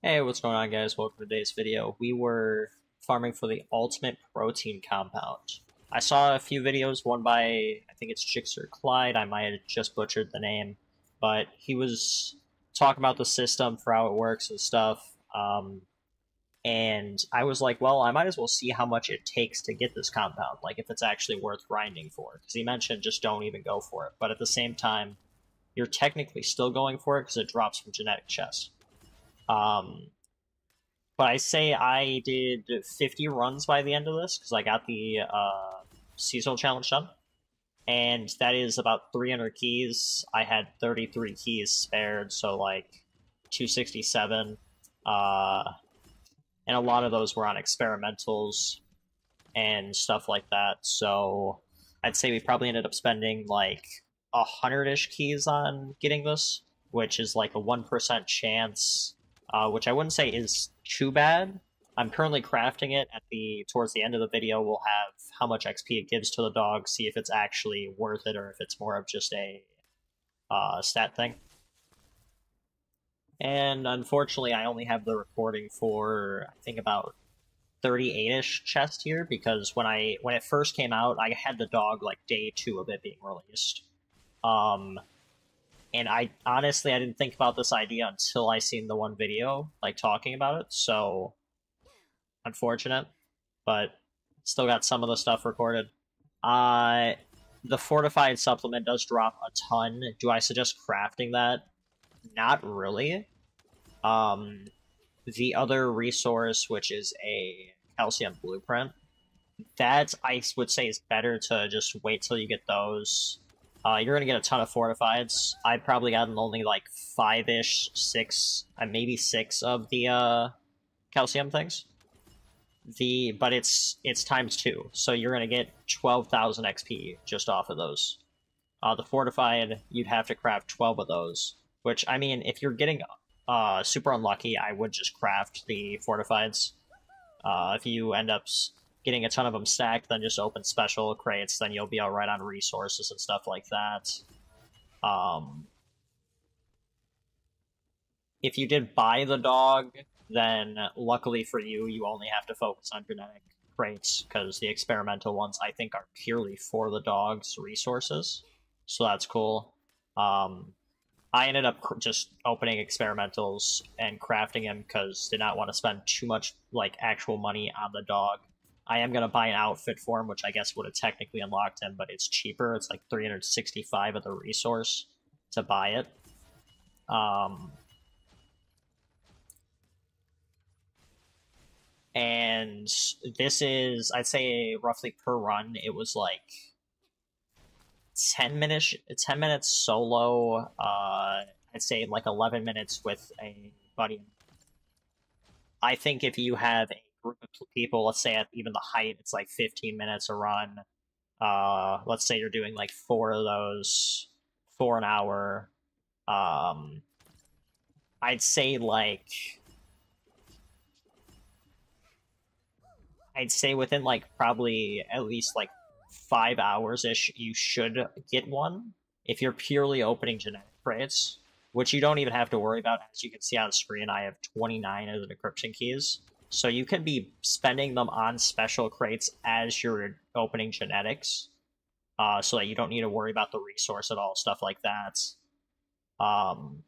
Hey, what's going on, guys? Welcome to today's video. We were farming for the ultimate protein compound. I saw a few videos, one by, I think it's Jixer Clyde, I might have just butchered the name, but he was talking about the system for how it works and stuff, and I was like, well, I might as well see how much it takes to get this compound, like if it's actually worth grinding for, because he mentioned just don't even go for it, but at the same time, you're technically still going for it because it drops from genetic chests. Um, but I say I did 50 runs by the end of this because I got the seasonal challenge done, and that is about 300 keys. I had 33 keys spared, so like 267, and a lot of those were on experimentals and stuff like that. So I'd say we probably ended up spending like 100-ish keys on getting this, which is like a 1% chance, which I wouldn't say is too bad. I'm currently crafting it. Towards the end of the video, we'll have how much XP it gives to the dog, see if it's actually worth it or if it's more of just a stat thing. And unfortunately, I only have the recording for I think about 38-ish chest here because when it first came out, I had the dog like day 2 of it being released. And I honestly I didn't think about this idea until I seen the one video like talking about it. So unfortunate, but still got some of the stuff recorded. The fortified supplement does drop a ton. Do I suggest crafting that? Not really. The other resource, which is a calcium blueprint, that I would say is better to just wait till you get those. You're gonna get a ton of fortifieds. I probably gotten only like 5-ish, 6, maybe 6 of the calcium things. But it's times 2, so you're gonna get 12,000 XP just off of those. The fortified, you'd have to craft 12 of those. Which I mean, if you're getting super unlucky, I would just craft the fortifieds. If you end up getting a ton of them stacked, then just open special crates, then you'll be alright on resources and stuff like that. If you did buy the dog, then luckily for you, you only have to focus on genetic crates, because the experimental ones, I think, are purely for the dog's resources. So that's cool. I ended up just opening experimentals and crafting them because did not want to spend too much like actual money on the dog. I am gonna buy an outfit for him, which I guess would have technically unlocked him, but it's cheaper. It's like 365 of the resource to buy it. And this is, I'd say, roughly per run, it was like 10 minutes solo. I'd say like 11 minutes with a buddy. I think if you have a group of people, let's say at even the height, it's like 15 minutes a run. Let's say you're doing like 4 of those for an hour. I'd say within like probably at least like 5 hours-ish, you should get one. If you're purely opening genetic crates, which you don't even have to worry about. As you can see on screen, I have 29 of the decryption keys. So you can be spending them on special crates as you're opening genetics, so that you don't need to worry about the resource at all, stuff like that. And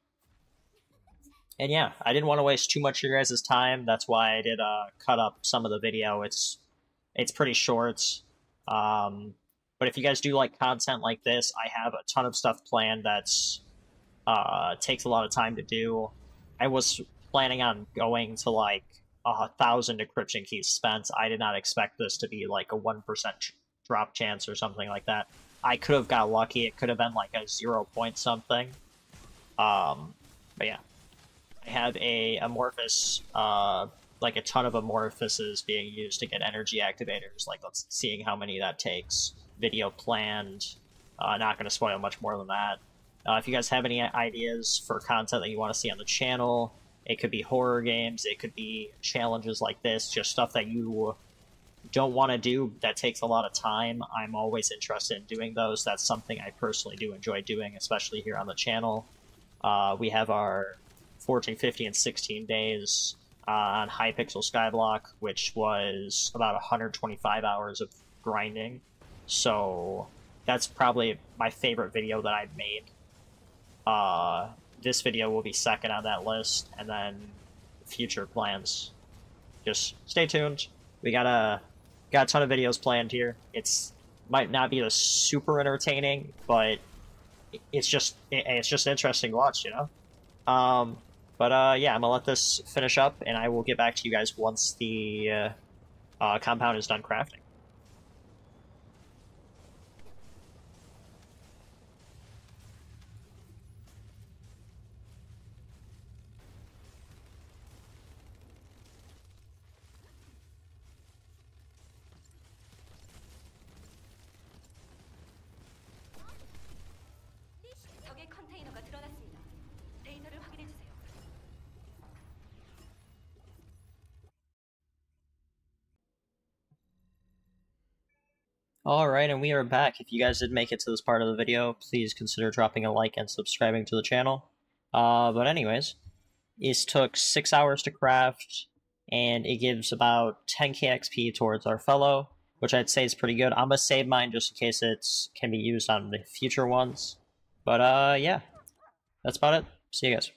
yeah, I didn't want to waste too much of your guys' time. That's why I did cut up some of the video. It's pretty short. But if you guys do like content like this, I have a ton of stuff planned that's takes a lot of time to do. I was planning on going to like 1,000 decryption keys spent. I did not expect this to be like a 1% drop chance or something like that. I could have got lucky. It could have been like a 0 point something. But yeah, I have a amorphous, like a ton of amorphouses being used to get energy activators. Like, let's seeing how many that takes. Video planned. Not going to spoil much more than that. If you guys have any ideas for content that you want to see on the channel, it could be horror games, it could be challenges like this, just stuff that you don't want to do that takes a lot of time. I'm always interested in doing those. That's something I personally do enjoy doing, especially here on the channel. We have our 14, 15, and 16 days on Hypixel Skyblock, which was about 125 hours of grinding. So that's probably my favorite video that I've made. This video will be second on that list, and then future plans. Just stay tuned. We got a ton of videos planned here. It's might not be super entertaining, but it's just interesting to watch, you know. Yeah, I'm gonna let this finish up, and I will get back to you guys once the compound is done crafting. 적의 컨테이너가 드러났습니다. 데이터를 확인해 주세요. Alright, and we are back. If you guys did make it to this part of the video, please consider dropping a like and subscribing to the channel. But anyways, this took 6 hours to craft, and it gives about 10k XP towards our fellow, which I'd say is pretty good. I'm gonna save mine just in case it can be used on the future ones. But yeah, that's about it. See you guys.